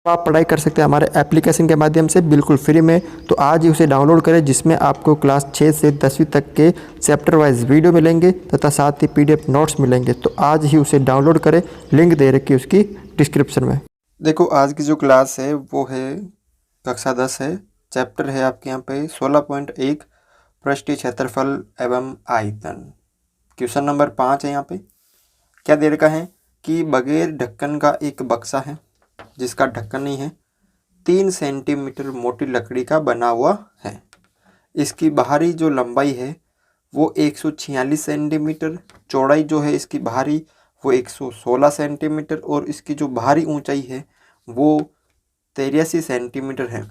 तो आप पढ़ाई कर सकते हैं हमारे एप्लीकेशन के माध्यम से बिल्कुल फ्री में। तो आज ही उसे डाउनलोड करें, जिसमें आपको क्लास 6 से 10वीं तक के चैप्टर वाइज वीडियो मिलेंगे तथा साथ ही पीडीएफ नोट्स मिलेंगे। तो आज ही उसे डाउनलोड करें, लिंक दे रखी है उसकी डिस्क्रिप्शन में। देखो आज की जो क्लास है वो है कक्षा 10 है। चैप्टर है आपके यहाँ पे 16.1 पृष्ठीय क्षेत्रफल एवं आयतन। क्वेश्चन नंबर 5 है। यहाँ पे क्या दे रखा है कि बगैर ढक्कन का एक बक्सा है जिसका ढक्कन नहीं है, 3 सेंटीमीटर मोटी लकड़ी का बना हुआ है। इसकी बाहरी जो लंबाई है वो 146 सेंटीमीटर, चौड़ाई जो है इसकी बाहरी वो 116 सेंटीमीटर और इसकी जो बाहरी ऊंचाई है वो 83 सेंटीमीटर है।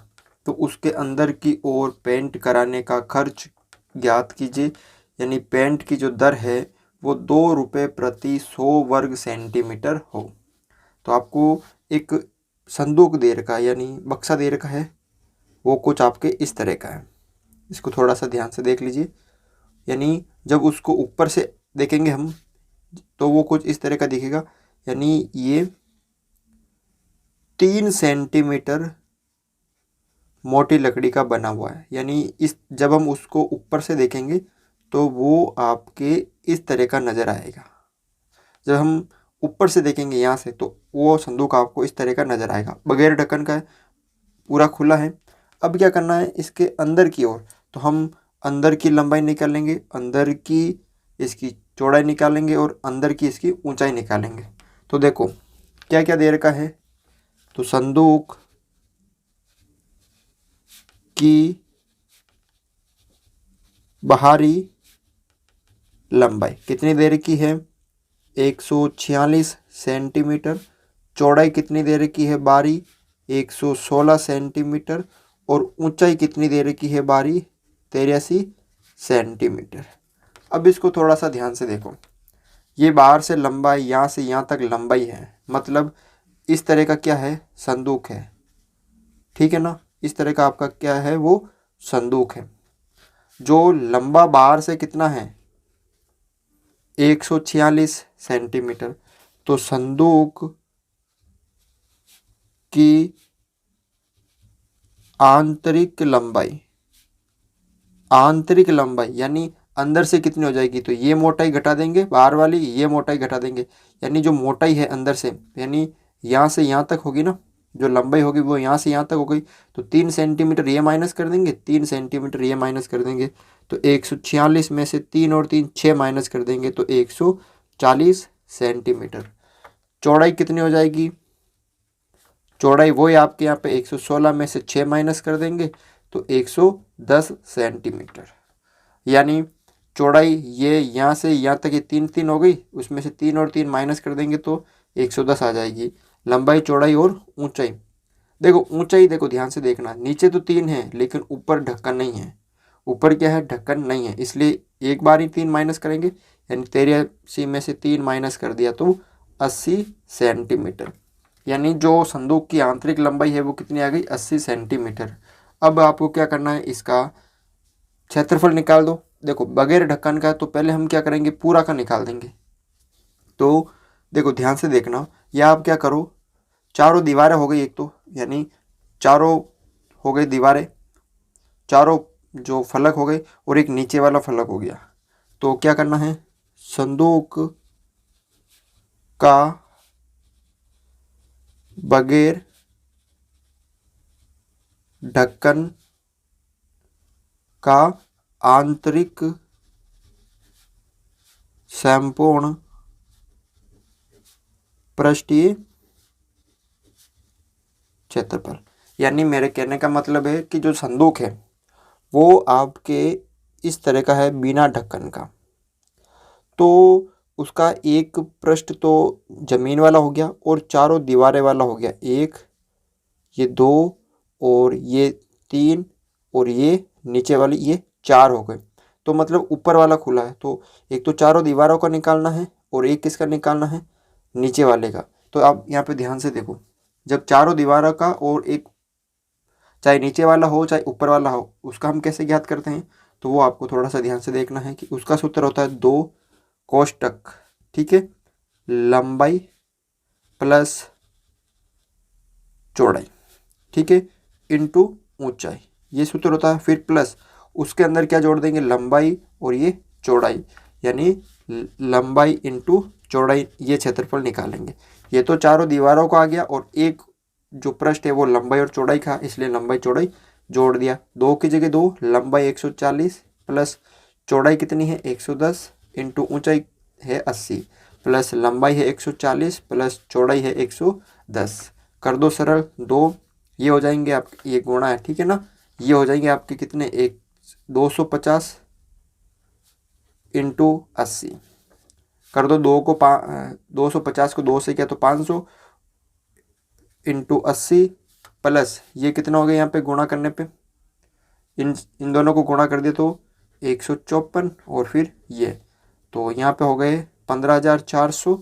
तो उसके अंदर की ओर पेंट कराने का खर्च ज्ञात कीजिए। यानी पेंट की जो दर है वो 2 रुपये प्रति 100 वर्ग सेंटीमीटर हो। तो आपको एक संदूक दे रखा है यानी बक्सा दे रखा है, वो कुछ आपके इस तरह का है। इसको थोड़ा सा ध्यान से देख लीजिए। यानी जब उसको ऊपर से देखेंगे हम तो वो कुछ इस तरह का दिखेगा। यानी ये 3 सेंटीमीटर मोटी लकड़ी का बना हुआ है। यानी इस जब हम उसको ऊपर से देखेंगे तो वो आपके इस तरह का नज़र आएगा। जब हम ऊपर से देखेंगे यहाँ से तो वो संदूक आपको इस तरह का नज़र आएगा, बगैर ढक्कन का है, पूरा खुला है। अब क्या करना है, इसके अंदर की ओर तो हम अंदर की लंबाई निकालेंगे, अंदर की इसकी चौड़ाई निकालेंगे और अंदर की इसकी ऊंचाई निकालेंगे। तो देखो क्या क्या दे रखा है। तो संदूक की बाहरी लंबाई कितनी दे रखी है, 146 सेंटीमीटर। चौड़ाई कितनी दे रखी है बारी, 116 सेंटीमीटर। और ऊंचाई कितनी दे रखी है बारी, 83 सेंटीमीटर। अब इसको थोड़ा सा ध्यान से देखो। ये बाहर से लंबाई यहाँ से यहाँ तक लंबाई है, मतलब इस तरह का क्या है, संदूक है। ठीक है ना, इस तरह का आपका क्या है, वो संदूक है। जो लंबा बाहर से कितना है, 146 सेंटीमीटर। तो संदूक की आंतरिक लंबाई यानी अंदर से कितनी हो जाएगी, तो ये मोटाई घटा देंगे बाहर वाली, ये मोटाई घटा देंगे। यानी जो मोटाई है अंदर से यानी यहाँ से यहाँ तक होगी ना, जो लंबाई होगी वो यहाँ से यहाँ तक हो गई। तो 3 सेंटीमीटर ये माइनस कर देंगे, 3 सेंटीमीटर ये माइनस कर देंगे। तो 146 में से 3 और 3 6 माइनस कर देंगे तो 140 सेंटीमीटर। चौड़ाई कितनी हो जाएगी, चौड़ाई वही आपके यहाँ पे 116 में से 6 माइनस कर देंगे तो 110 सेंटीमीटर। यानी चौड़ाई ये यहाँ से यहाँ तक ये 3 3 हो गई, उसमें से 3 और 3 माइनस कर देंगे तो 110 आ जाएगी। लंबाई, चौड़ाई और ऊंचाई। देखो ऊंचाई, देखो ध्यान से देखना, नीचे तो 3 है लेकिन ऊपर ढक्कन नहीं है। ऊपर क्या है, ढक्कन नहीं है, इसलिए एक बार ही 3 माइनस करेंगे। यानी 83 में से 3 माइनस कर दिया तो 80 सेंटीमीटर। यानी जो संदूक की आंतरिक लंबाई है वो कितनी आ गई, 80 सेंटीमीटर। अब आपको क्या करना है, इसका क्षेत्रफल निकाल दो। देखो बगैर ढक्कन का तो पहले हम क्या करेंगे, पूरा का निकाल देंगे। तो देखो ध्यान से देखना, या आप क्या करो, चारों दीवारें हो गई एक तो, यानी चारों हो गई दीवारें, चारों जो फलक हो गए और एक नीचे वाला फलक हो गया। तो क्या करना है, संदूक का बगैर ढक्कन का आंतरिक संपूर्ण पृष्ठीय क्षेत्रफल। यानी मेरे कहने का मतलब है कि जो संदूक है वो आपके इस तरह का है बिना ढक्कन का, तो उसका एक पृष्ठ तो जमीन वाला हो गया और चारों दीवारें वाला हो गया, 1 ये 2 और ये 3 और ये नीचे वाली ये 4 हो गए। तो मतलब ऊपर वाला खुला है, तो एक तो चारों दीवारों का निकालना है और एक किसका निकालना है, नीचे वाले का। तो आप यहाँ पे ध्यान से देखो, जब चारों दीवारों का और एक, चाहे नीचे वाला हो चाहे ऊपर वाला हो, उसका हम कैसे ज्ञात करते हैं, तो वो आपको थोड़ा सा ध्यान से देखना है कि उसका सूत्र होता है 2 कोष्टक। ठीक है, लंबाई प्लस चौड़ाई, ठीक है, इनटू ऊंचाई, ये सूत्र होता है। फिर प्लस उसके अंदर क्या जोड़ देंगे, लंबाई और ये चौड़ाई, यानी लंबाई इनटू चौड़ाई, ये क्षेत्रफल निकालेंगे। ये तो चारों दीवारों का आ गया और एक जो पृष्ठ है वो लंबाई और चौड़ाई का, इसलिए लंबाई चौड़ाई जोड़ दिया। 2 की जगह 2, लंबाई 140 प्लस चौड़ाई कितनी है 110 इंटू ऊंचाई है 80 प्लस लंबाई है 140 प्लस चौड़ाई है 110। कर दो सरल, 2 ये हो जाएंगे आप, ये गुणा है, ठीक है ना, ये हो जाएंगे आपके कितने, 250 इंटू 80। कर दो 250 को 2 से क्या तो 500 इंटू 80 प्लस ये कितना हो गया यहाँ पे गुणा करने पे, इन दोनों को गुणा कर दिया तो 154 और फिर ये, तो यहाँ पे हो गए 15,400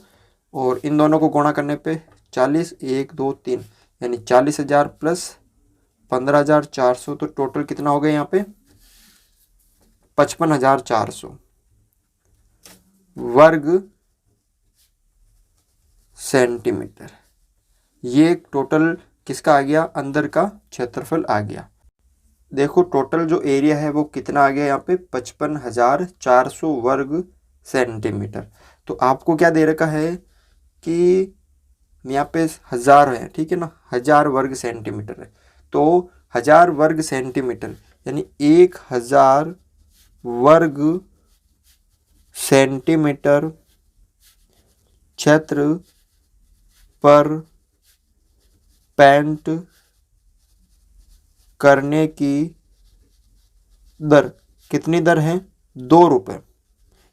और इन दोनों को गुणा करने पे 40, 1 2 3 यानी 40,000 प्लस 15,400, तो टोटल कितना हो गया यहाँ पे 55,400 वर्ग सेंटीमीटर। ये टोटल किसका आ गया, अंदर का क्षेत्रफल आ गया। देखो टोटल जो एरिया है वो कितना आ गया यहाँ पे 55,400 वर्ग सेंटीमीटर। तो आपको क्या दे रखा है कि यहाँ पे 1000 है, ठीक है ना, 1000 वर्ग सेंटीमीटर है, तो 1000 वर्ग सेंटीमीटर यानी 1000 वर्ग सेंटीमीटर क्षेत्र पर पेंट करने की दर, कितनी दर है 2 रुपये,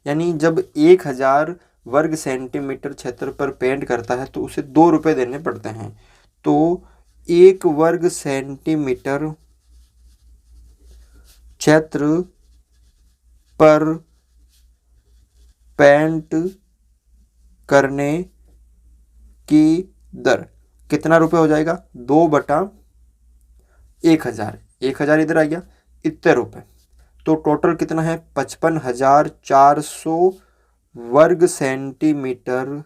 यानी जब 1000 वर्ग सेंटीमीटर क्षेत्र पर पेंट करता है तो उसे 2 रुपये देने पड़ते हैं। तो 1 वर्ग सेंटीमीटर क्षेत्र पर पेंट करने की दर कितना रुपये हो जाएगा, 2/1000, 1000 इधर आ गया, इतने रुपये। तो टोटल कितना है 55,400 वर्ग सेंटीमीटर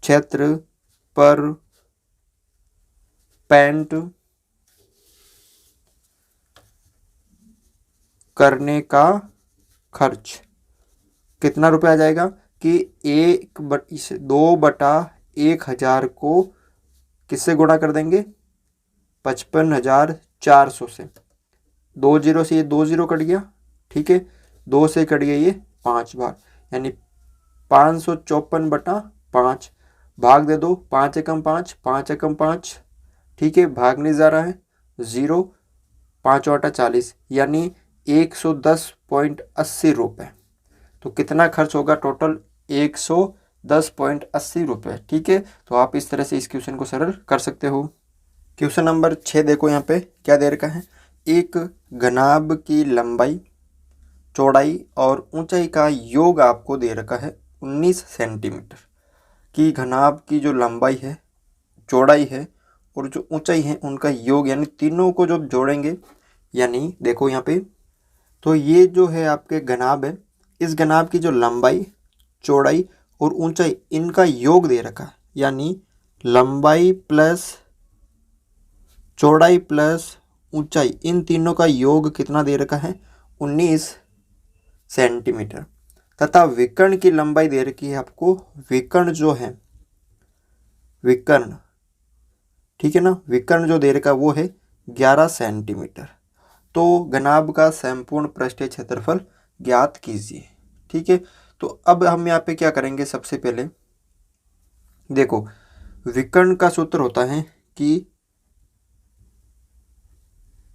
क्षेत्र पर पेंट करने का खर्च कितना रुपये आ जाएगा कि 2/1000 को किससे गुणा कर देंगे 55,400 से, 2 जीरो से ये 2 जीरो कट गया, ठीक है, 2 से कट गया ये 5 बार, यानी 554/5, भाग दे दो, 5 एकम 5, 5 एकम 5, ठीक है, भागने जा रहा है 0, 5 आटा 40 यानी 110.80 रुपये। तो कितना खर्च होगा टोटल 110.80 रुपये, ठीक है। तो आप इस तरह से इस क्वेश्चन को सरल कर सकते हो। क्वेश्चन नंबर 6 देखो, यहाँ पे क्या दे रखा है, एक घनाभ की लंबाई चौड़ाई और ऊंचाई का योग आपको दे रखा है 19 सेंटीमीटर की घनाभ की जो लंबाई है चौड़ाई है और जो ऊंचाई है उनका योग, यानी तीनों को जब जोड़ेंगे, यानी देखो यहाँ पे, तो ये जो है आपके घनाभ है, इस घनाभ की जो लंबाई चौड़ाई और ऊंचाई इनका योग दे रखा है, यानी लंबाई प्लस चौड़ाई प्लस ऊंचाई इन तीनों का योग कितना दे रखा है 19 सेंटीमीटर। तथा विकर्ण की लंबाई दे रखी है आपको, विकर्ण जो है विकर्ण, ठीक है ना, विकर्ण जो दे रखा है वो है 11 सेंटीमीटर। तो घनाभ का संपूर्ण पृष्ठीय क्षेत्रफल ज्ञात कीजिए, ठीक है। तो अब हम यहाँ पे क्या करेंगे, सबसे पहले देखो विकर्ण का सूत्र होता है कि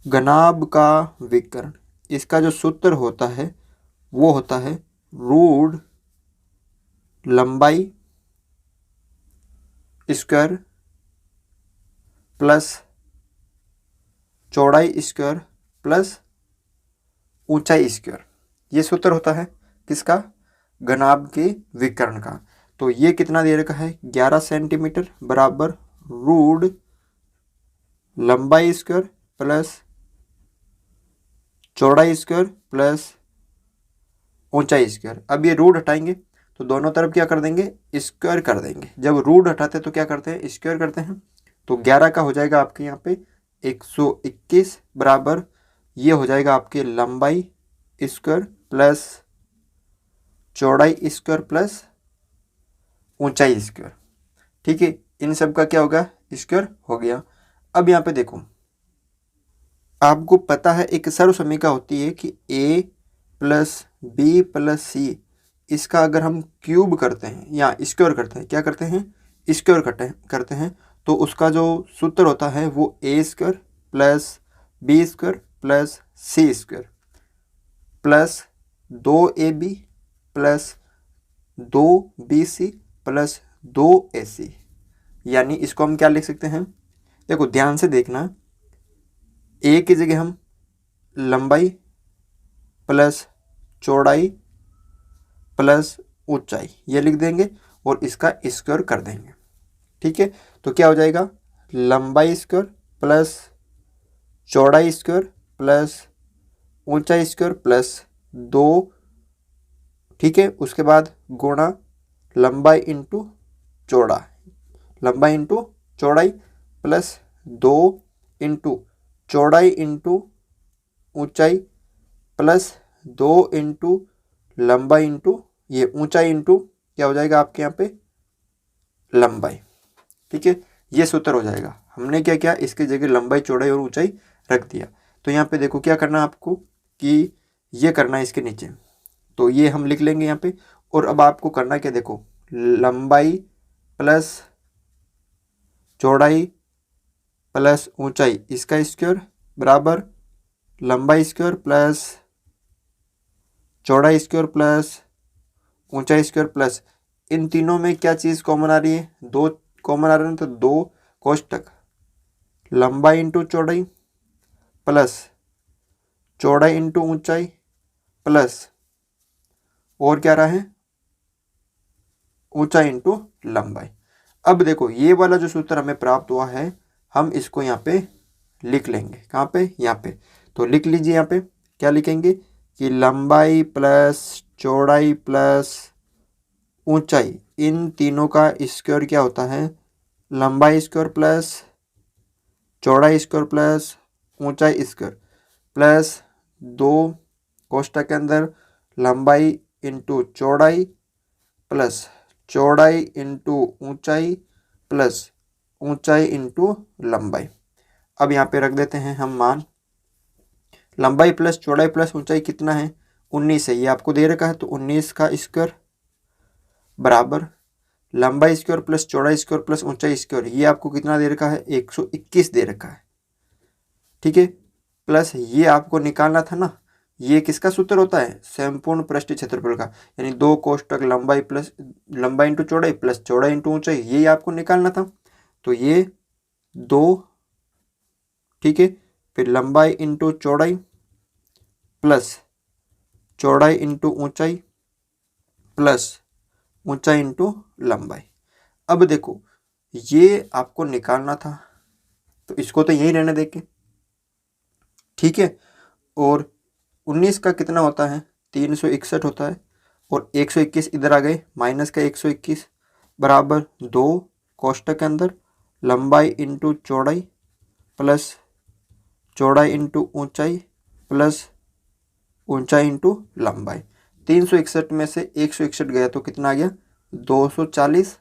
घनाभ का विकर्ण, इसका जो सूत्र होता है वो होता है रूट लंबाई स्क्वायर प्लस चौड़ाई स्क्वायर प्लस ऊंचाई स्क्वायर। ये सूत्र होता है किसका, घनाभ के विकर्ण का। तो ये कितना दे रखा है 11 सेंटीमीटर बराबर रूट लंबाई स्क्वायर प्लस चौड़ाई स्क्वायर प्लस ऊंचाई स्क्वायर। अब ये रूट हटाएंगे तो दोनों तरफ क्या कर देंगे स्क्वायर कर देंगे। जब रूट हटाते तो क्या करते हैं स्क्वायर करते हैं, तो 11 का हो जाएगा आपके यहाँ पे 121 बराबर ये हो जाएगा आपके लंबाई स्क्वायर प्लस चौड़ाई स्क्वायर प्लस ऊंचाई स्क्वायर। ठीक है, इन सब का क्या होगा, स्क्वायर हो गया। अब यहाँ पे देखो, आपको पता है एक सर्व समीकरण होती है कि a प्लस बी प्लस सी, इसका अगर हम क्यूब करते हैं या स्क्वायर करते हैं, क्या करते हैं, स्क्वायर करते हैं, तो उसका जो सूत्र होता है वो A square plus B square plus C square plus 2ab plus 2bc plus 2ac। यानी इसको हम क्या लिख सकते हैं, देखो ध्यान से देखना, ए की जगह हम लंबाई प्लस चौड़ाई प्लस ऊंचाई ये लिख देंगे और इसका स्क्वायर कर देंगे। ठीक है, तो क्या हो जाएगा, लंबाई स्क्वायर प्लस चौड़ाई स्क्वायर प्लस ऊंचाई स्क्वायर प्लस 2। ठीक है, उसके बाद गुणा लंबाई इंटू चौड़ा, लंबाई इंटू चौड़ाई प्लस 2 इंटू चौड़ाई इंटू ऊंचाई प्लस 2 इंटू लंबाई इंटू ये ऊंचाई इंटू क्या हो जाएगा आपके यहाँ पे लंबाई। ठीक है, ये सूत्र हो जाएगा। हमने क्या किया, इसकी जगह लंबाई चौड़ाई और ऊंचाई रख दिया। तो यहाँ पे देखो क्या करना है आपको कि ये करना है इसके नीचे, तो ये हम लिख लेंगे यहाँ पे। और अब आपको करना क्या, देखो लंबाई प्लस चौड़ाई प्लस ऊंचाई इसका स्क्वायर बराबर लंबाई स्क्वायर प्लस चौड़ाई स्क्वायर प्लस ऊंचाई स्क्वायर प्लस इन तीनों में क्या चीज़ कॉमन आ रही है, 2 कॉमन आ रहे हैं, तो 2 कोष्टक लंबाई इंटू चौड़ाई प्लस चौड़ाई इंटू ऊंचाई प्लस और क्या रहा है ऊंचाई इंटू लंबाई। अब देखो ये वाला जो सूत्र हमें प्राप्त हुआ है, हम इसको यहाँ पे लिख लेंगे, कहाँ पे, यहाँ पे। तो लिख लीजिए, यहाँ पे क्या लिखेंगे कि लंबाई प्लस चौड़ाई प्लस ऊंचाई इन तीनों का स्क्वायर क्या होता है, लंबाई स्क्वायर प्लस चौड़ाई स्क्वायर प्लस ऊंचाई स्क्वायर प्लस 2 कोष्टक के अंदर लंबाई इंटू चौड़ाई प्लस चौड़ाई इंटू ऊंचाई प्लस ऊंचाई इंटू लंबाई। अब यहाँ पे रख देते हैं हम मान, लंबाई प्लस चौड़ाई प्लस ऊंचाई कितना है, 19 है, ये आपको दे रखा है, तो 19 का स्क्वायर बराबर लंबाई स्क्वायर प्लस चौड़ाई स्क्वायर प्लस ऊंचाई स्क्वायर, ये आपको कितना दे रखा है, 121 दे रखा है। ठीक है, प्लस ये आपको निकालना था ना, ये किसका सूत्र होता है, संपूर्ण पृष्ठीय क्षेत्रफल का, यानी 2 कोष्टक लंबाई प्लस लंबाई इंटू चौड़ाई प्लस चौड़ाई इंटू ऊंचाई, ये आपको निकालना था। तो ये 2, ठीक है, फिर लंबाई इंटू चौड़ाई प्लस चौड़ाई इंटू ऊंचाई प्लस ऊंचाई इंटू लंबाई। अब देखो ये आपको निकालना था, तो इसको तो यही रहने देंगे। ठीक है, और 19 का कितना होता है, 361 होता है, और 121 इधर आ गए, माइनस का 121 बराबर 2 कोष्टक के अंदर लंबाई इंटू चौड़ाई प्लस चौड़ाई इंटू ऊंचाई प्लस ऊंचाई इंटू लंबाई। 361 में से 161 गया तो कितना आ गया, 240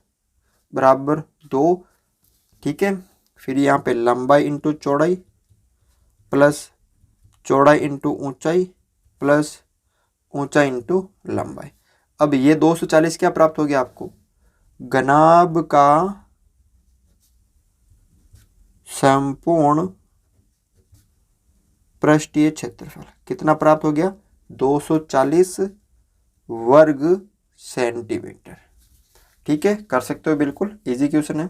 बराबर 2। ठीक है, फिर यहाँ पे लंबाई इंटू चौड़ाई प्लस चौड़ाई इंटू ऊंचाई प्लस ऊंचाई इंटू लंबाई। अब ये 240 क्या प्राप्त हो गया आपको, घनाभ का संपूर्ण पृष्ठीय क्षेत्रफल कितना प्राप्त हो गया, 240 वर्ग सेंटीमीटर। ठीक है, कर सकते हो, बिल्कुल इजी क्वेश्चन है।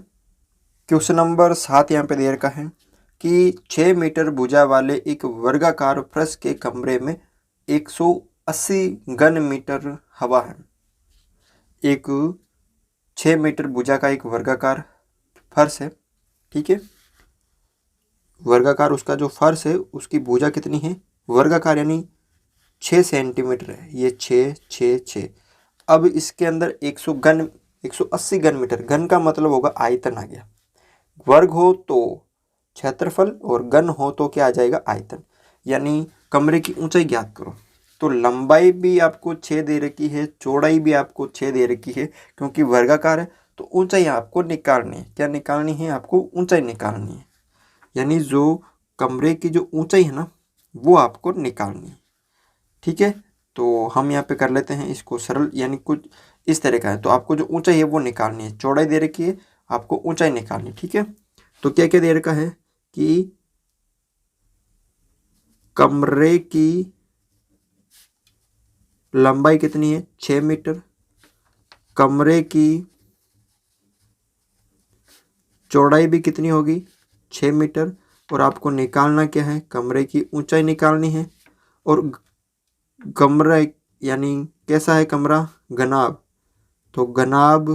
क्वेश्चन नंबर 7 यहाँ पे दे रखा है कि 6 मीटर भुजा वाले एक वर्गाकार फर्श के कमरे में 180 घन मीटर हवा है। एक 6 मीटर भुजा का एक वर्गाकार फर्श है। ठीक है, वर्गाकार उसका जो फर्श है उसकी भुजा कितनी है, वर्गाकार यानी 6 सेंटीमीटर है, ये 6 6 6। अब इसके अंदर 180 घन मीटर, घन का मतलब होगा आयतन आ गया, वर्ग हो तो क्षेत्रफल और घन हो तो क्या आ जाएगा, आयतन। यानी कमरे की ऊंचाई ज्ञात करो। तो लंबाई भी आपको 6 दे रखी है, चौड़ाई भी आपको 6 दे रखी है, क्योंकि वर्गाकार है। तो ऊंचाई आपको निकालनी है। क्या निकालनी है, आपको ऊंचाई निकालनी है। यानी जो कमरे की जो ऊंचाई है ना, वो आपको निकालनी है। ठीक है, तो हम यहाँ पे कर लेते हैं इसको सरल, यानी कुछ इस तरह का है। तो आपको जो ऊंचाई है वो निकालनी है, चौड़ाई दे रखी है, आपको ऊंचाई निकालनी। ठीक है, तो क्या क्या दे रखा है कि कमरे की लंबाई कितनी है, 6 मीटर। कमरे की चौड़ाई भी कितनी होगी, 6 मीटर। और आपको निकालना क्या है, कमरे की ऊंचाई निकालनी है। और कमरा यानी कैसा है कमरा, घनाभ। तो घनाभ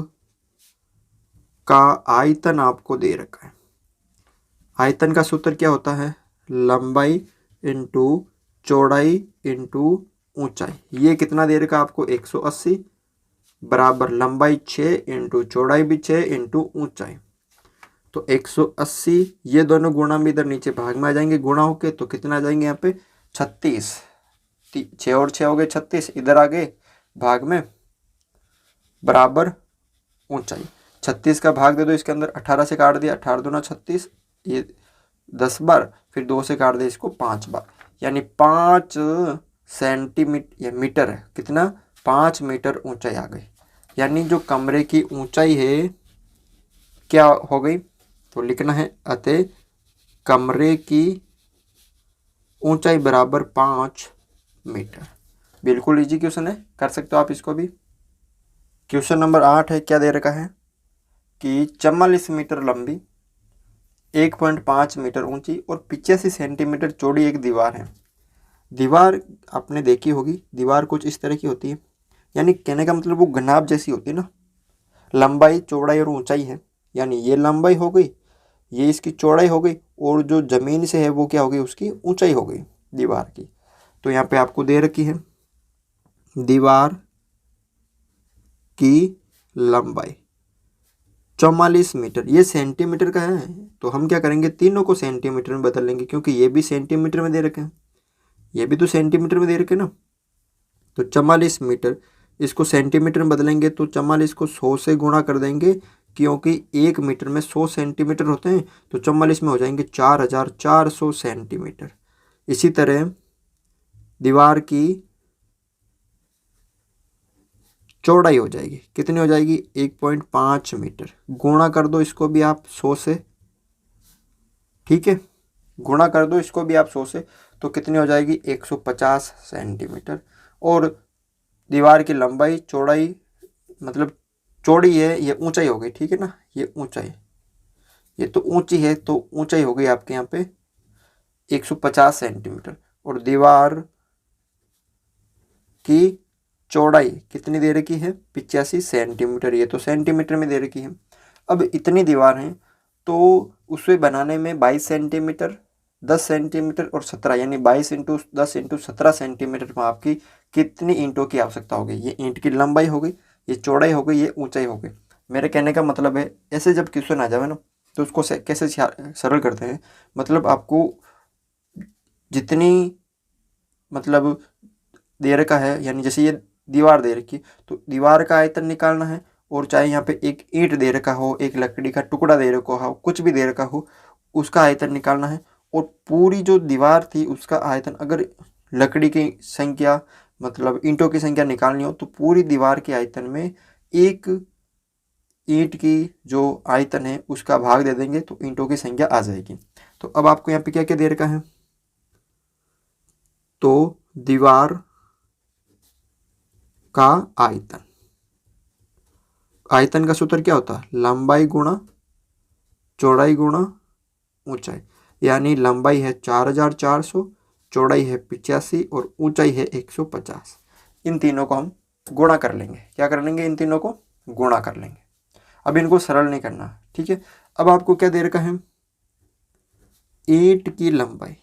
का आयतन आपको दे रखा है। आयतन का सूत्र क्या होता है, लंबाई इंटू चौड़ाई इंटू ऊंचाई। ये कितना दे रखा है आपको, 180 बराबर लंबाई 6 इंटू चौड़ाई भी 6 इंटू ऊंचाई। तो 180, ये दोनों गुणा भी इधर नीचे भाग में आ जाएंगे, गुणा होके तो कितना आ जाएंगे यहाँ पे 36। 6 और 6 हो गए 36, इधर आ गए भाग में बराबर ऊंचाई। 36 का भाग दे दो इसके अंदर, 18 से काट दिया, 18 दूना 36, ये 10 बार, फिर 2 से काट दिया इसको 5 बार, यानी 5 सेंटीमीटर, ये मीटर है, कितना 5 मीटर ऊंचाई आ गई। यानी जो कमरे की ऊंचाई है क्या हो गई, तो लिखना है अतः कमरे की ऊंचाई बराबर 5 मीटर। बिल्कुल इजी क्वेश्चन है, कर सकते हो आप इसको भी। क्वेश्चन नंबर 8 है, क्या दे रखा है कि 44 मीटर लंबी, 1.5 मीटर ऊंची और 85 सेंटीमीटर चौड़ी एक दीवार है। दीवार आपने देखी होगी, दीवार कुछ इस तरह की होती है। यानी कहने का मतलब वो घनाभ जैसी होती है ना, लंबाई चौड़ाई और ऊंचाई है। यानी ये लंबाई हो गई, ये इसकी चौड़ाई हो गई, और जो जमीन से है वो क्या हो गई, उसकी ऊंचाई हो गई दीवार की। तो यहाँ पे आपको दे रखी है दीवार की लंबाई 44 मीटर, ये सेंटीमीटर का है। तो हम क्या करेंगे, तीनों को सेंटीमीटर में बदल लेंगे, क्योंकि ये भी सेंटीमीटर में दे रखे हैं, ये भी तो सेंटीमीटर में दे रखे ना। तो 44 मीटर, इसको सेंटीमीटर में बदलेंगे तो 44 को 100 से गुणा कर देंगे, क्योंकि 1 मीटर में 100 सेंटीमीटर होते हैं। तो 44 में हो जाएंगे 4400 सेंटीमीटर। इसी तरह दीवार की चौड़ाई हो जाएगी, कितनी हो जाएगी, 1.5 मीटर। गुणा कर दो इसको भी आप 100 से, ठीक है, गुणा कर दो इसको भी आप 100 से, तो कितनी हो जाएगी, 150 सेंटीमीटर। और दीवार की लंबाई चौड़ाई, मतलब चौड़ी है, ये ऊंचाई हो गई, ठीक है ना, ये ऊंचाई, ये तो ऊंची है, तो ऊंचाई हो गई आपके यहाँ पे 150 सेंटीमीटर। और दीवार की चौड़ाई कितनी दे रखी है, 85 सेंटीमीटर, ये तो सेंटीमीटर में दे रखी है। अब इतनी दीवार है, तो उसे बनाने में 22 सेंटीमीटर, 10 सेंटीमीटर और 17, यानी 22 इंटू 10 इंटू 17 सेंटीमीटर में आपकी कितनी ईंटों की आवश्यकता होगी। ये ईंट की लंबाई हो गई, ये चौड़ाई हो गई, ये ऊंचाई हो गई। मेरे कहने का मतलब है, ऐसे जब क्वेश्चन आ जाए ना, तो उसको कैसे सरल करते हैं, मतलब आपको जितनी मतलब दे रखा है, यानी जैसे ये दीवार दे रखी, तो दीवार का आयतन निकालना है। और चाहे यहाँ पे एक ईंट दे रखा हो, एक लकड़ी का टुकड़ा दे रखा हो, कुछ भी दे रखा हो, उसका आयतन निकालना है। और पूरी जो दीवार थी उसका आयतन, अगर लकड़ी की संख्या मतलब ईंटों की संख्या निकालनी हो, तो पूरी दीवार के आयतन में एक ईंट की जो आयतन है उसका भाग दे देंगे, तो ईंटों की संख्या आ जाएगी। तो अब आपको यहाँ पे क्या क्या दे रखा है, तो दीवार का आयतन, आयतन का सूत्र क्या होता है, लंबाई गुणा चौड़ाई गुणा ऊंचाई। यानी लंबाई है 4400, चौड़ाई है 85 और ऊंचाई है 150। इन तीनों को हम गुणा कर लेंगे, क्या कर लेंगे, इन तीनों को गुणा कर लेंगे। अब इनको सरल नहीं करना, ठीक है। अब आपको क्या दे रखा है, ईंट की लंबाई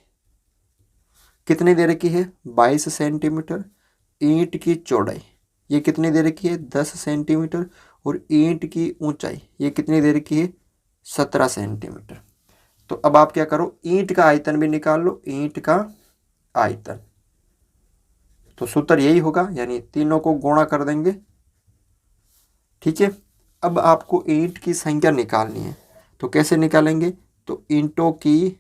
कितनी दे रखी है, 22 सेंटीमीटर। ईंट की चौड़ाई ये कितनी दे रखी है, 10 सेंटीमीटर। और ईंट की ऊंचाई ये कितनी दे रखी है, 17 सेंटीमीटर। तो अब आप क्या करो, ईंट का आयतन भी निकाल लो, ईंट का आयतन। तो सूत्र यही होगा, यानी तीनों को गुणा कर देंगे। ठीक है, अब आपको ईंट की संख्या निकालनी है, तो कैसे निकालेंगे, तो ईंटों की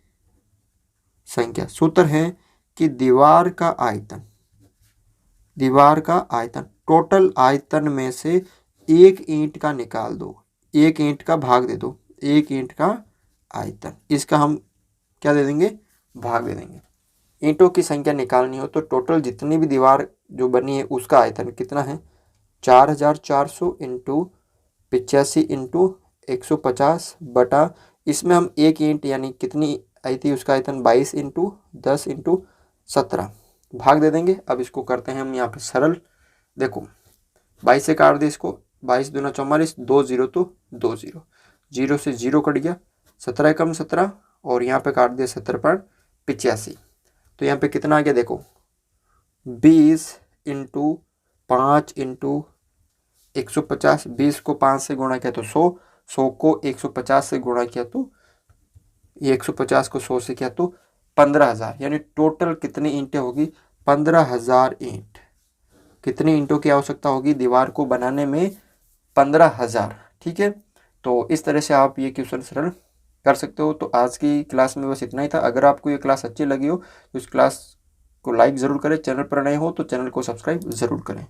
संख्या, सूत्र है कि दीवार का आयतन, दीवार का आयतन, टोटल आयतन में से एक ईंट का निकाल दो, एक ईंट का भाग दे दो, एक ईंट का आयतन, इसका हम क्या दे देंगे, भाग दे देंगे। ईंटों की संख्या निकालनी हो तो टोटल जितनी भी दीवार जो बनी है उसका आयतन कितना है, 4400 इंटू 85 इंटू 150 बटा, इसमें हम एक ईंट यानी कितनी आई थी उसका आयतन 22 इंटू 10 इंटू 17 भाग दे देंगे। अब इसको करते हैं हम यहाँ पे सरल, देखो 22 से काट दे इसको, 22 दूना 44, 2 0 तो 2 0, 0 से 0 कट गया, 17 कम 17 और यहाँ पे काट दिया 70.85। तो यहाँ पे कितना आ गया देखो, 20 इंटू 5 इंटू 150, 20 को 5 से गुणा किया तो 100, 100 को 150 से गुणा किया तो ये 150 को 100 से किया तो 15,000, यानी टोटल कितनी ईंटें होगी, 15,000 ईंट। कितनी ईंटों की आवश्यकता होगी दीवार को बनाने में, 15,000। ठीक है, तो इस तरह से आप ये क्वेश्चन सरल कर सकते हो। तो आज की क्लास में बस इतना ही था। अगर आपको ये क्लास अच्छी लगी हो तो इस क्लास को लाइक ज़रूर करें, चैनल पर नए हो तो चैनल को सब्सक्राइब ज़रूर करें।